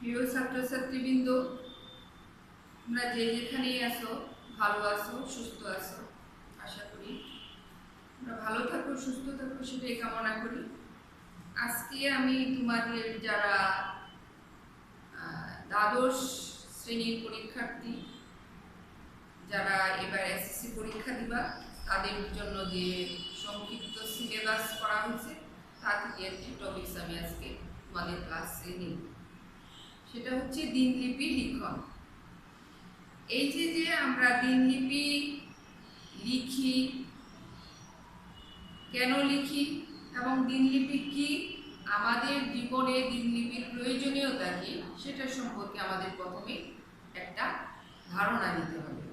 প্রিয় ছাত্রছাত্রীবৃন্দ, তোমরা যে যেখানেই আছো ভালো আছো, সুস্থ আছো। আশা করি তোমরা ভালো থাকো, সুস্থ থাকো, সেটাই কামনা করি। আজকে আমি তোমাদের যারা দ্বাদশ শ্রেণীর পরীক্ষার্থী, যারা এবার এসএসসি পরীক্ষা দিবা, তাদের জন্য যে সংক্ষিপ্ত সিলেবাস করা হয়েছে তা থেকে একটি টপিকস আমি আজকে তোমাদের ক্লাসে নিই। সেটা হচ্ছে দিনলিপি লিখন। এই যে আমরা দিনলিপি লিখি, কেন লিখি এবং দিনলিপি কি, আমাদের জীবনে দিনলিপির প্রয়োজনীয়তা কি, সেটা সম্পর্কে আমাদের প্রথমে একটা ধারণা নিতে হবে।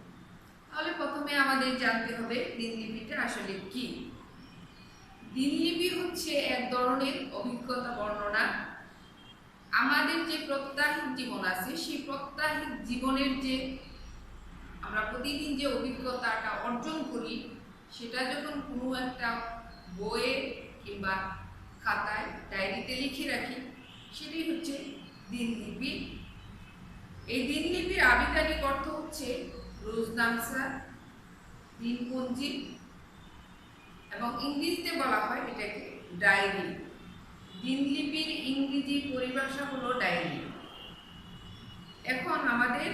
তাহলে প্রথমে আমাদের জানতে হবে দিনলিপিটা আসলে কি। দিনলিপি হচ্ছে এক ধরনের অভিজ্ঞতা বর্ণনা। আমাদের যে প্রত্যাহিক জীবন আছে, সেই প্রত্যাহিক জীবনের যে আমরা প্রতিদিন যে অভিজ্ঞতাটা অর্জন করি, সেটা যখন কোনো একটা বইয়ে কিংবা খাতায় ডায়েরিতে লিখে রাখি, সেটাই হচ্ছে দিনলিপি। এই দিনলিপির আবিধানিক অর্থ হচ্ছে রোজনামসা, দিনপঞ্জি, এবং ইংরেজিতে বলা হয় এটাকে ডায়েরি। দিনলিপির ইংরেজি পরিভাষা হলো ডায়েরি। এখন আমাদের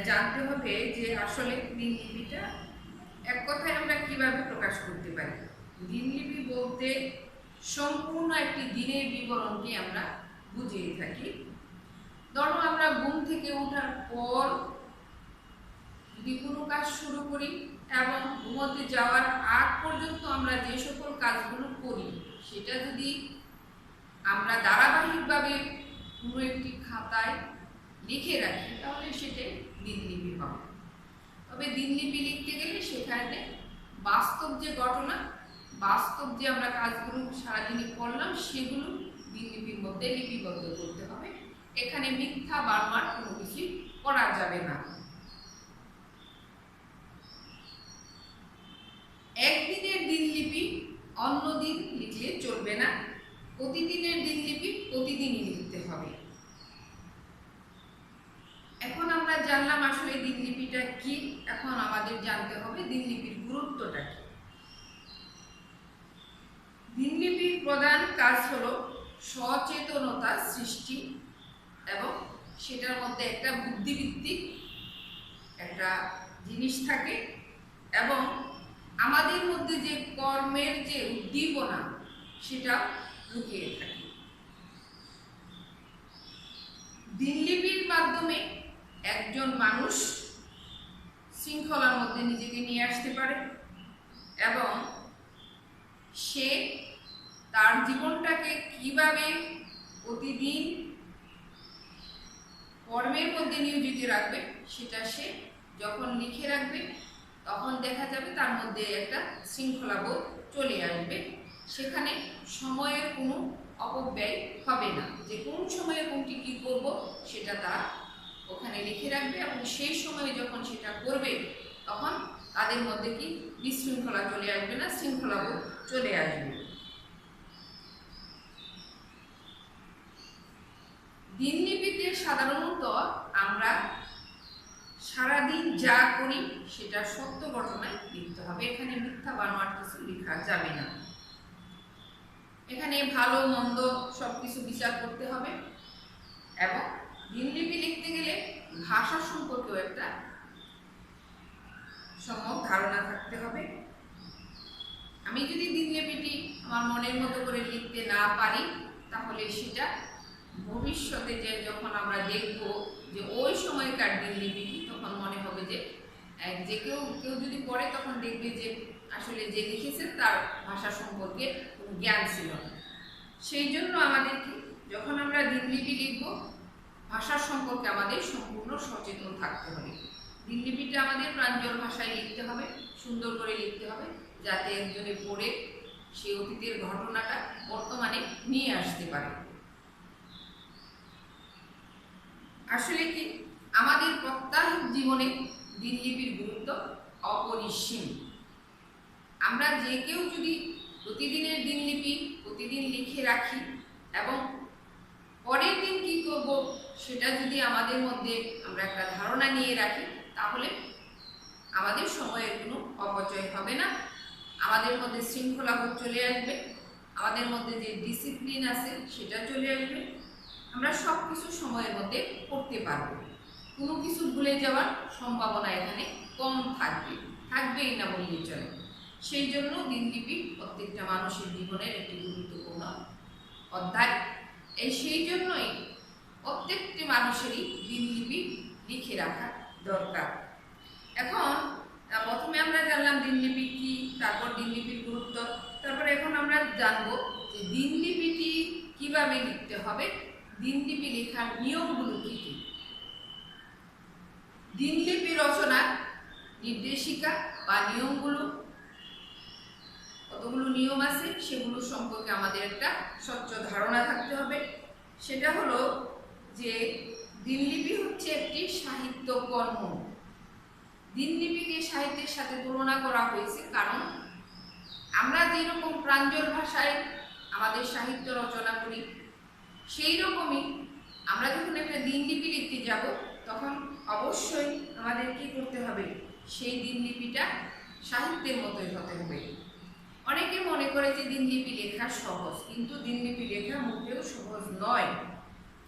জানতে হবে যে আসলে দিনলিপিটা এক কথায় আমরা কিভাবে প্রকাশ করতে পারি। দিনলিপি বলতে সম্পূর্ণ একটি দিনের বিবরণকে আমরা বুঝিয়ে থাকি। ধরো আমরা ঘুম থেকে ওঠার পর যদি কোনো কাজ শুরু করি এবং ঘুমোতে যাওয়ার আগ পর্যন্ত আমরা যে সকল কাজগুলো করি, সেটা যদি আমরা ধারাবাহিকভাবে কোনো একটি খাতায় লিখে রাখি, তাহলে সেটাই দিনলিপি হবে। তবে দিনলিপি লিখতে গেলে সেখানে বাস্তব যে ঘটনা, বাস্তব যে আমরা কাজগুলো সারাদিনে করলাম, সেগুলো দিনলিপির মধ্যে লিপিবদ্ধ করতে হবে। এখানে মিথ্যা বারবার কোনো কিছু করা যাবে না। একদিনের দিনলিপি অন্য দিন লিখলে চলবে না। প্রতিদিনের দিনলিপি প্রতিদিনই লিখতে হবে। এখন আমরা জানলাম আসলে দিনলিপিটা কি। এখন আমাদের জানতে হবে দিনলিপির গুরুত্বটা কি। দিনলিপির প্রধান কাজ হলো সচেতনতা সৃষ্টি, এবং সেটার মধ্যে একটা বুদ্ধিভিত্তিক একটা জিনিস থাকে, এবং আমাদের মধ্যে যে কর্মের যে উদ্দীপনা, সেটা লুকিয়ে থাকে। দিনলিপির মাধ্যমে একজন মানুষ শৃঙ্খলার মধ্যে নিজেকে নিয়ে আসতে পারে, এবং সে তার জীবনটাকে কিভাবে প্রতিদিন কর্মের মধ্যে নিয়োজিত রাখবে, সেটা সে যখন লিখে রাখবে, তখন দেখা যাবে তার মধ্যে একটা শৃঙ্খলাবোধ চলে আসবে। সেখানে সময়ের কোনো অপব্যয় হবে না, যে কোন সময়ে কোনটি কী করব সেটা তারা ওখানে লিখে রাখবে, এবং সেই সময়ে যখন সেটা করবে তখন তাদের মধ্যে কি বিশৃঙ্খলা চলে আসবে না, শৃঙ্খলাবোধ চলে আসবে। দিনলিপিতে সাধারণত আমরা সারাদিন যা করি সেটা সত্য ঘটনায় লিখতে হবে। এখানে মিথ্যা বানোয়াট কিছু লেখা যাবে না। এখানে ভালো মন্দ সবকিছু বিচার করতে হবে, এবং দিনলিপি লিখতে গেলে ভাষা সম্পর্কেও একটা সম্যক ধারণা থাকতে হবে। আমি যদি দিনলিপিটি আমার মনের মতো করে লিখতে না পারি, তাহলে সেটা ভবিষ্যতে যে যখন আমরা দেখব যে ওই সময়কার দিনলিপিটি, তখন মনে হবে যে কেউ যদি পড়ে তখন দেখবে যে আসলে যে লিখেছে তার ভাষা সম্পর্কে কোনো জ্ঞান ছিল না। সেই জন্য আমাদেরকে যখন আমরা দিনলিপি লিখব, ভাষার সম্পর্কে আমাদের সম্পূর্ণ সচেতন থাকতে হবে। দিনলিপিটা আমাদের প্রাঞ্জল ভাষায় লিখতে হবে, সুন্দর করে লিখতে হবে, যাতে একজনে পড়ে সেই অতীতের ঘটনাটা বর্তমানে নিয়ে আসতে পারে। আসলে কি আমাদের প্রত্যাহিক জীবনে দিনলিপির গুরুত্ব অপরিসীম। আমরা যে কেউ যদি প্রতিদিনের দিনলিপি প্রতিদিন লিখে রাখি, এবং পরের দিন কি করব সেটা যদি আমাদের মধ্যে আমরা একটা ধারণা নিয়ে রাখি, তাহলে আমাদের সময়ের কোনো অপচয় হবে না, আমাদের মধ্যে শৃঙ্খলাবোধ চলে আসবে, আমাদের মধ্যে যে ডিসিপ্লিন আছে সেটা চলে আসবে, আমরা সব কিছু সময়ের মধ্যে করতে পারবো, কোনো কিছু ভুলে যাওয়ার সম্ভাবনা এখানে কম থাকবেই না বললেই চলে। সেই জন্য দিনলিপি প্রত্যেকটা মানুষের জীবনের একটি গুরুত্বপূর্ণ অধ্যায়। সেই জন্যই প্রত্যেকটি মানুষেরই দিনলিপি লিখে রাখা দরকার। এখন প্রথমে আমরা জানলাম দিনলিপি কি, তারপর দিনলিপির গুরুত্ব, তারপরে এখন আমরা জানবো যে দিনলিপিটি কিভাবে লিখতে হবে, দিনলিপি লেখার নিয়মগুলো কি কি। দিনলিপি রচনার নির্দেশিকা বা নিয়মগুলো, কতগুলো নিয়ম আছে সেগুলো সম্পর্কে আমাদের একটা স্বচ্ছ ধারণা থাকতে হবে। সেটা হলো যে দিনলিপি হচ্ছে একটি সাহিত্য কর্ম। দিনলিপিকে সাহিত্যের সাথে তুলনা করা হয়েছে কারণ আমরা যেরকম প্রাঞ্জল ভাষায় আমাদের সাহিত্য রচনা করি, সেই রকমই আমরা যখন একটা দিনলিপি লিখতে যাব তখন অবশ্যই আমাদের কি করতে হবে, সেই দিনলিপিটা সাহিত্যের মতোই হতে হবে। অনেকে মনে করে যে দিনলিপি লেখা সহজ, কিন্তু দিনলিপি লেখা মোটেও সহজ নয়,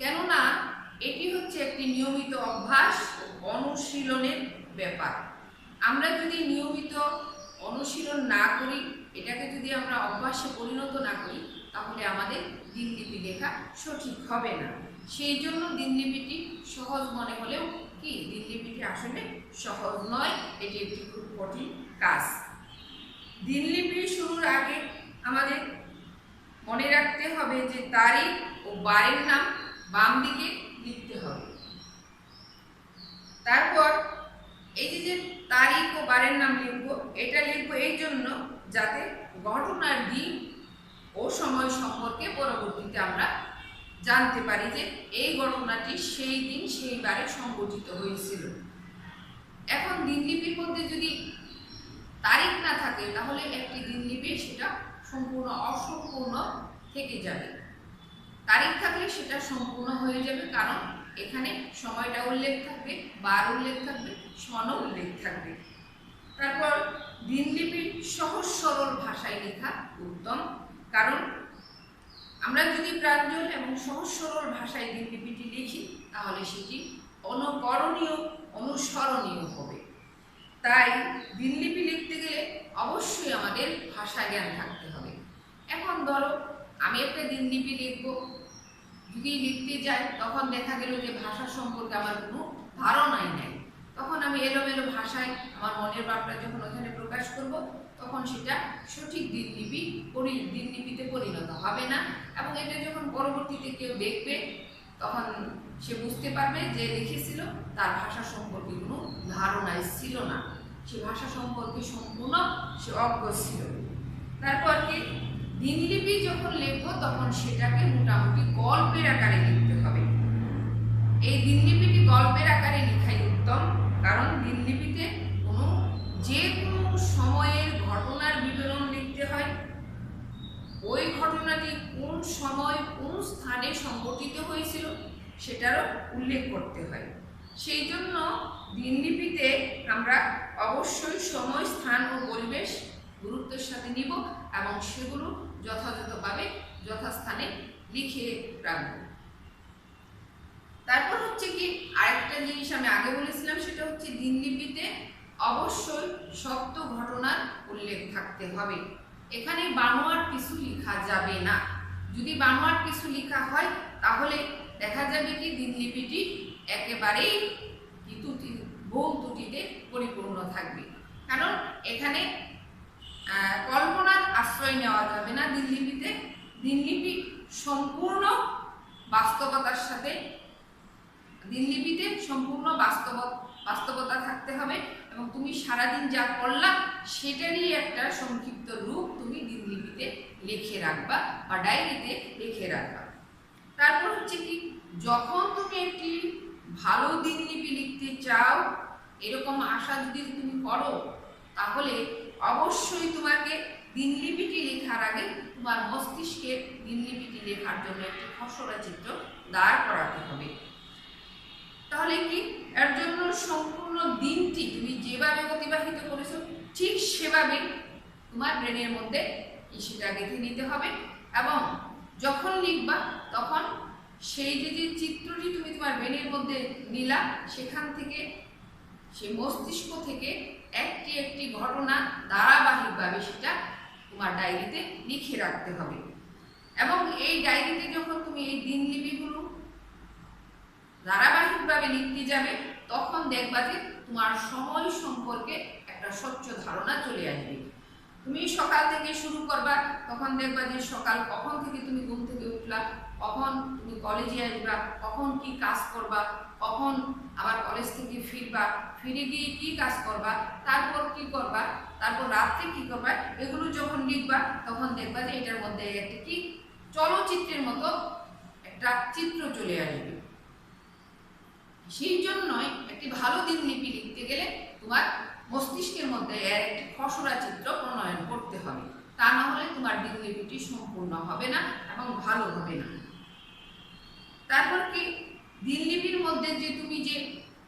কেননা এটি হচ্ছে একটি নিয়মিত অভ্যাস ও অনুশীলনের ব্যাপার। আমরা যদি নিয়মিত অনুশীলন না করি, এটাকে যদি আমরা অভ্যাসে পরিণত না করি, তাহলে আমাদের দিনলিপি লেখা সঠিক হবে না। সেই জন্য দিনলিপিটি সহজ মনে হলেও কি, দিনলিপিটি আসলে সহজ নয়, এটি একটি খুব কঠিন কাজ। দিনলিপি শুরুর আগে আমাদের মনে রাখতে হবে যে তারিখ ও বারের নাম বাম দিকে লিখতে হবে। তারপর এই যে তারিখ ও বারের নাম লিখবো, এটা লিখবো এই জন্য যাতে ঘটনার দিন ও সময় সম্পর্কে পরবর্তীতে আমরা জানতে পারি যে এই ঘটনাটি সেই দিন সেই বারে সংঘটিত হয়েছিল। এখন দিনলিপির মধ্যে যদি তারিখ না থাকে তাহলে একটি দিনলিপি সেটা সম্পূর্ণ অসম্পূর্ণ থেকে যাবে। তারিখ থাকলে সেটা সম্পূর্ণ হয়ে যাবে, কারণ এখানে সময়টা উল্লেখ থাকবে, বার উল্লেখ থাকবে, সনও উল্লেখ থাকবে। তারপর দিনলিপি সহজ সরল ভাষায় লেখা উত্তম, কারণ আমরা যদি প্রাঞ্জল এবং সহজ সরল ভাষায় দিনলিপিটি লিখি তাহলে সেটি অনুকরণীয়, অনুসরণীয় হবে। তাই দিনলিপি লিখতে গেলে অবশ্যই আমাদের ভাষা জ্ঞান থাকতে হবে। এখন ধরো আমি একটা দিনলিপি লিখব, যদি লিখতে যাই তখন দেখা গেল যে ভাষা সম্পর্কে আমার কোনো ধারণাই নেই, তখন আমি এলোমেলো ভাষায় আমার মনের ভাবটা যখন ওখানে প্রকাশ করব, তখন সেটা সঠিক দিনলিপিতে পরিণত হবে না। এবং এটা যখন পরবর্তীতে কেউ দেখবে তখন সে বুঝতে পারবে যে লিখেছিল তার ভাষা সম্পর্কে কোনো ধারণাই ছিল না, সে ভাষা সম্পর্কে সম্পূর্ণ সে অজ্ঞ ছিল। তারপর কি, দিনলিপি যখন লিখব তখন সেটাকে মোটামুটি গল্পের আকারে লিখতে হবে। এই দিনলিপিটি গল্পের আকারে লেখাই উত্তম, কারণ দিনলিপিতে যে কোনো সময়ের ঘটনার বিবরণ লিখতে হয়, ওই ঘটনাটি কোন সময় কোন স্থানে সংঘটিত হয়েছিল সেটারও উল্লেখ করতে হয়। সেই জন্য দিনলিপিতে আমরা অবশ্যই সময়, স্থান ও পরিবেশ গুরুত্বের সাথে নিব এবং সেগুলো যথাযথভাবে যথাস্থানে লিখে রাখব। তারপর হচ্ছে কি, আরেকটা জিনিস আমি আগে বলেছিলাম, সেটা হচ্ছে দিনলিপিতে অবশ্যই সত্য ঘটনার উল্লেখ থাকতে হবে। এখানে বানোয়াট কিছু লেখা যাবে না। যদি বানোয়াট কিছু লেখা হয় তাহলে দেখা যাবে কি দিনলিপিটি একেবারেই ভুল ত্রুটিতে পরিপূর্ণ থাকবে, কারণ এখানে কল্পনার আশ্রয় নেওয়া যাবে না। দিনলিপি সম্পূর্ণ বাস্তবতার সাথে, দিনলিপিতে সম্পূর্ণ বাস্তবতা থাকতে হবে এবং তুমি সারাদিন যা করলা সেটারই একটা সংক্ষিপ্ত রূপ তুমি দিনলিপিতে লিখে রাখবা বা ডায়েরিতে লিখে রাখবা। তারপর হচ্ছে কি, যখন তুমি একটি ভালো দিনলিপি লিখতে চাও, এরকম আশা যদি তুমি করো, তাহলে অবশ্যই তোমাকে দিনলিপিটি লেখার আগে তোমার মস্তিষ্কে দিনলিপিটি লেখার জন্য একটি খসড়া চিত্র দাঁড় করাতে হবে। তাহলে কি এর জন্য সম্পূর্ণ দিনটি তুমি যেভাবে অতিবাহিত করেছো ঠিক সেভাবে তোমার ব্রেনের মধ্যে সেটা গেঁথে নিতে হবে। এবং যখন লিখবা তখন সেই যে চিত্রটি তুমি তোমার ব্রেনের মধ্যে নিলা সেখান থেকে সেই মস্তিষ্ক থেকে একটি একটি ঘটনা ধারাবাহিকভাবে সেটা তোমার ডায়েরিতে লিখে রাখতে হবে। এবং এই ডায়েরিতে যখন তুমি এই দিনলিপিগুলো ধারাবাহিকভাবে লিখতে যাবে তখন দেখবা যে তোমার সময় সম্পর্কে একটা স্বচ্ছ ধারণা চলে আসবে। তুমি সকাল থেকে শুরু করবা, তখন দেখবা যে সকাল কখন থেকে তুমি ঘুম থেকে উঠলা, কখন তুমি কলেজে আসবা, কখন কি কাজ করবা, কখন আবার কলেজ থেকে ফিরবা, ফিরে গিয়ে কি কাজ করবা, তারপর কি করবা, তারপর রাত্রে কি করবা, এগুলো যখন লিখবা তখন দেখবা যে এটার মধ্যে একটা কি চলচ্চিত্রের মতো একটা চিত্র চলে আসবে। সেই জন্যই একটি ভালো দিনলিপি লিখতে গেলে তোমার মস্তিষ্কের মধ্যে এর একটি খসড়া চিত্র প্রণয়ন করতে হবে, তা না হলে তোমার দিনলিপিটি সম্পূর্ণ হবে না এবং ভালো হবে না। তারপর কি দিনলিপির মধ্যে যে তুমি যে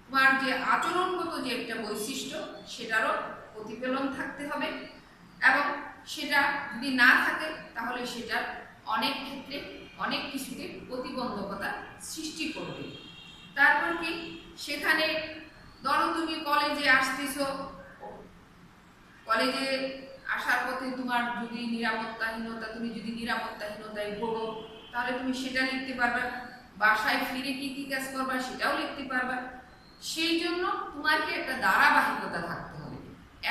তোমার যে আচরণগত যে একটা বৈশিষ্ট্য সেটারও প্রতিফলন থাকতে হবে, এবং সেটা যদি না থাকে তাহলে সেটা অনেক ক্ষেত্রে অনেক কিছুতে প্রতিবন্ধকতা সৃষ্টি করবে। তারপর কি সেখানে ধরো তুমি কলেজে আসতেছো, কলেজে আসার পথে তোমার যদি নিরাপত্তাহীনতায় ভোগো তাহলে তুমি সেটা লিখতে পারবে, বাসায় ফিরে কি কি কাজ করবা সেটাও লিখতে পারবা। সেই জন্য তোমাকে একটা ধারাবাহিকতা থাকতে হবে।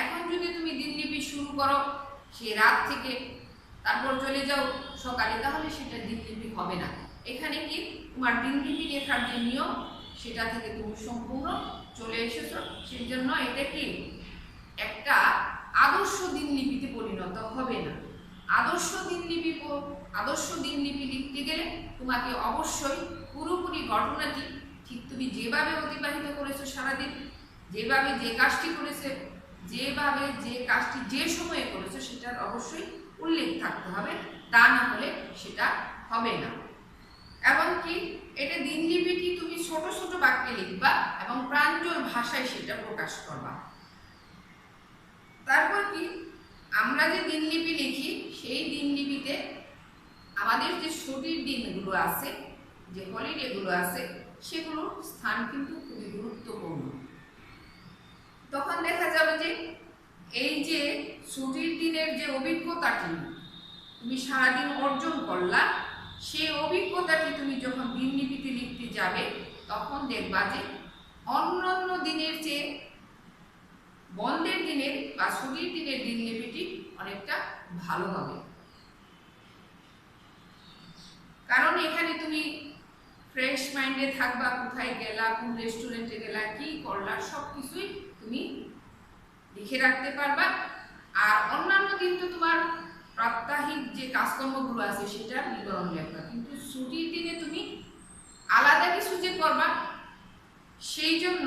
এখন যদি তুমি দিনলিপি শুরু করো সেই রাত থেকে তারপর চলে যাও সকালে, তাহলে সেটা দিনলিপি হবে না। এখানে কি তোমার দিনলিপি লেখার যে নিয়ম সেটা থেকে তুমি সম্পূর্ণ চলে এসেছো। সেই জন্য এটা কি একটা আদর্শ দিনলিপিতে পরিণত হবে না। আদর্শ দিনলিপি লিখতে গেলে তোমাকে অবশ্যই পুরোপুরি ঘটনাটি ঠিক তুমি যেভাবে অতিবাহিত করেছো সারাদিন, যেভাবে যে কাজটি করেছে, যেভাবে যে কাজটি যে সময়ে করেছো সেটার অবশ্যই উল্লেখ থাকতে হবে, তা না হলে সেটা হবে না। এবং কি এটা দিনলিপিটি তুমি ছোট ছোট বাক্যে লিখবা এবং প্রাঞ্জল ভাষায় সেটা প্রকাশ করবা। তারপর কি আমরা যে দিনলিপি লিখি সেই দিনলিপিতে আমাদের যে ছুটির দিনগুলো আছে, যে হলিডেগুলো আছে, সেগুলোর স্থান কিন্তু খুবই গুরুত্বপূর্ণ। তখন দেখা যাবে যে এই যে ছুটির দিনের যে অভিজ্ঞতাটি তুমি সারাদিন অর্জন করলা, সেই অভিজ্ঞতাটি তুমি যখন দিনলিপিতে লিখতে যাবে তখন দেখবা যে অন্যান্য দিনের চেয়ে বন্ধের দিনের বা ছুটির দিনের দিনলিপিটি অনেকটা ভালো হবে। কারণ এখানে তুমি ফ্রেশ মাইন্ডে থাকবা, কোথায় গেলা, কোন রেস্টুরেন্টে গেলা, কি করলা, সব কিছুই তুমি লিখে রাখতে পারবা। আর অন্যান্য দিন তো তোমার প্রাত্যহিক যে কাজকর্মগুলো আছে সেটার বিবরণ লেখবা, কিন্তু ছুটির দিনে তুমি আলাদা কিছু যে করবা, সেই জন্য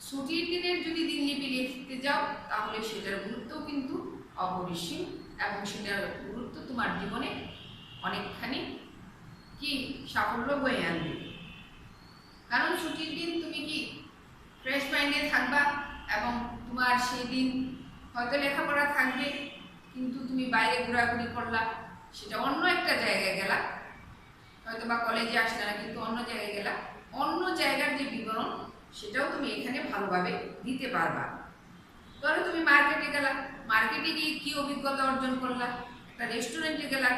ছুটির দিনের যদি দিনলিপি লিখতে যাও তাহলে সেটার গুরুত্ব কিন্তু অপরিসীম, এবং সেটার গুরুত্ব তোমার জীবনে অনেকখানি কি সাফল্য বয়ে আনবে। কারণ ছুটির দিন তুমি কি ফ্রেশ মাইন্ডে থাকবা এবং তোমার সেই দিন হয়তো লেখাপড়া থাকবে, কিন্তু তুমি বাইরে ঘোরাঘুরি করলা, সেটা অন্য একটা জায়গায় গেলা, হয়তো বা কলেজে আসলে না কিন্তু অন্য জায়গায় গেলা, অন্য জায়গার যে বিবরণ সেটাও তুমি এখানে ভালোভাবে দিতে পারবা। ধরো তুমি মার্কেটে গেলা, মার্কেটে গিয়ে কি অভিজ্ঞতা অর্জন করলা, একটা রেস্টুরেন্টে গেলা,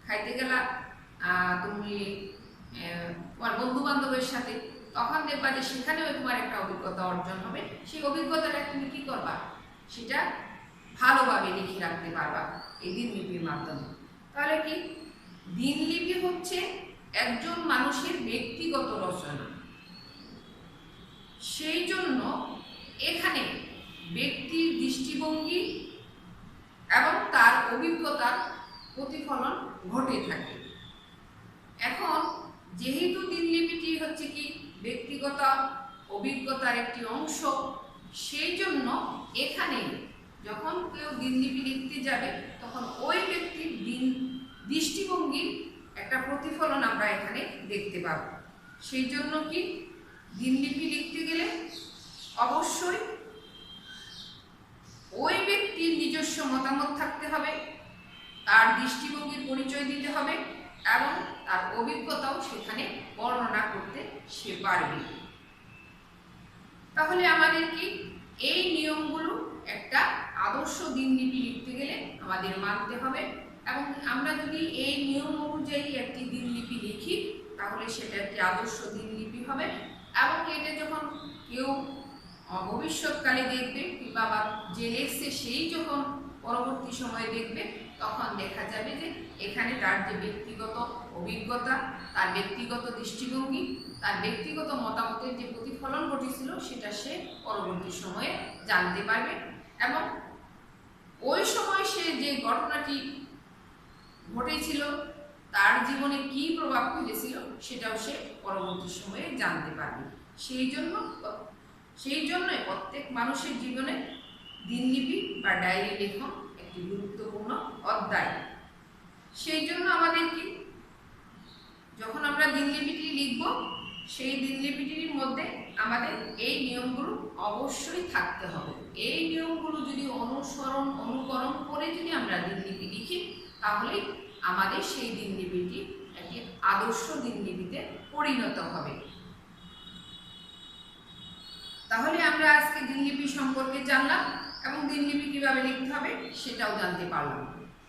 খাইতে গেলা তুমি তোমার বন্ধু বান্ধবের সাথে, তখন দেখবা যে সেখানেও তোমার একটা অভিজ্ঞতা অর্জন হবে। সেই অভিজ্ঞতাটা তুমি কি করবা, সেটা ভালোভাবে লিখে রাখতে পারবা এই দিনলিপির মাধ্যমে। তাহলে কি দিনলিপি হচ্ছে একজন মানুষের ব্যক্তিগত রচনা। সেই জন্য এখানে ব্যক্তির দৃষ্টিভঙ্গি এবং তার অভিজ্ঞতার প্রতিফলন ঘটে থাকে। এখন যেহেতু দিনলিপিটি হচ্ছে কি ব্যক্তিগত অভিজ্ঞতার একটি অংশ, সেই জন্য এখানে যখন কেউ দিনলিপি লিখতে যাবে তখন ওই ব্যক্তির দৃষ্টিভঙ্গির একটা প্রতিফলন আমরা এখানে দেখতে পাব। সেই জন্য কি দিনলিপি লিখতে গেলে অবশ্যই ওই ব্যক্তির নিজস্ব মতামত থাকতে হবে, তার দৃষ্টিভঙ্গির পরিচয় দিতে হবে এবং তার অভিজ্ঞতাও সেখানে বর্ণনা করতে সে পারবে। তাহলে আমাদের কি এই নিয়মগুলো একটা আদর্শ দিনলিপি লিখতে গেলে আমাদের মানতে হবে, এবং আমরা যদি এই নিয়ম অনুযায়ী একটি দিনলিপি লিখি তাহলে সেটা একটি আদর্শ দিনলিপি হবে। এবং এটা যখন কেউ ভবিষ্যৎকালে দেখবে কিংবা যে লেখছে সেই যখন পরবর্তী সময়ে দেখবে তখন দেখা যাবে যে এখানে তার যে ব্যক্তিগত অভিজ্ঞতা, তার ব্যক্তিগত দৃষ্টিভঙ্গি, তার ব্যক্তিগত মতামতের যে প্রতিফলন ঘটেছিল সেটা সে পরবর্তী সময়ে জানতে পারবে, এবং ওই সময় সে যে ঘটনাটি ঘটেছিল তার জীবনে কি প্রভাব ফেলেছিল সেটাও সে পরবর্তী সময়ে জানতে পারবে। সেই জন্যই প্রত্যেক মানুষের জীবনে দিনলিপি বা ডায়েরি লেখন একটি গুরুত্বপূর্ণ অধ্যায়। সেই জন্য আমাদের কি যখন আমরা দিনলিপিটি লিখব সেই দিনলিপিটির মধ্যে আমাদের এই নিয়মগুলো অবশ্যই থাকতে হবে। এই নিয়মগুলো যদি অনুকরণ করে যদি আমরা দিনলিপি লিখি তাহলে আমাদের সেই দিনলিপিটি একটি আদর্শ দিনলিপিতে পরিণত হবে। তাহলে আমরা আজকে দিনলিপি সম্পর্কে জানলাম এবং দিনলিপি কিভাবে লিখতে হবে সেটাও জানতে পারলাম।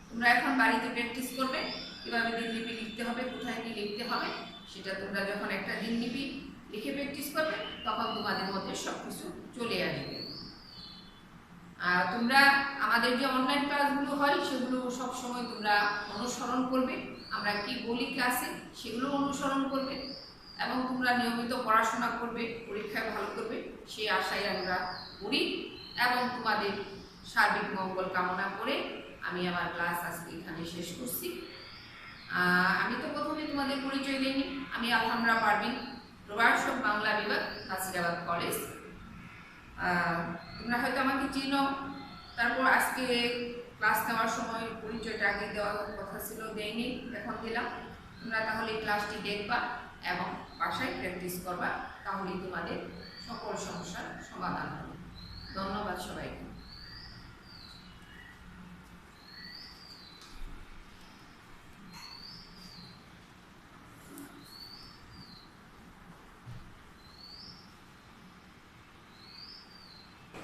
তোমরা এখন বাড়িতে প্র্যাকটিস করবে কিভাবে দিনলিপি লিখতে হবে, কোথায় কি লিখতে হবে সেটা তোমরা যখন একটা দিনলিপি লিখে প্র্যাকটিস করবে তখন তোমাদের মধ্যে সবকিছু চলে আসবে। তোমরা আমাদের যে অনলাইন ক্লাসগুলো হয় সেগুলো সবসময় তোমরা অনুসরণ করবে, আমরা কি বলি ক্লাসে সেগুলো অনুসরণ করবে এবং তোমরা নিয়মিত পড়াশোনা করবে, পরীক্ষায় ভালো করবে সেই আশায় আমরা করি এবং তোমাদের সার্বিক মঙ্গল কামনা করে আমি আমার ক্লাস আজকে এখানে শেষ করছি। আমি তো প্রথমে তোমাদের পরিচয় দিইনি, আমি আলহামরা পারভিন, প্রভাষক বাংলা বিভাগ, নাসিরাবাদ কলেজ। তোমরা হয়তো আমাকে চিনো, তারপর আজকে ক্লাস নেওয়ার সময় পরিচয়টা আগে দেওয়ার কথা ছিল, দেয়নি, এখন দিলাম। তোমরা তাহলে ক্লাসটি দেখবা এবং বাসায় প্র্যাকটিস করবা, তাহলেই তোমাদের সকল সমস্যার সমাধান হবে। ধন্যবাদ সবাইকে।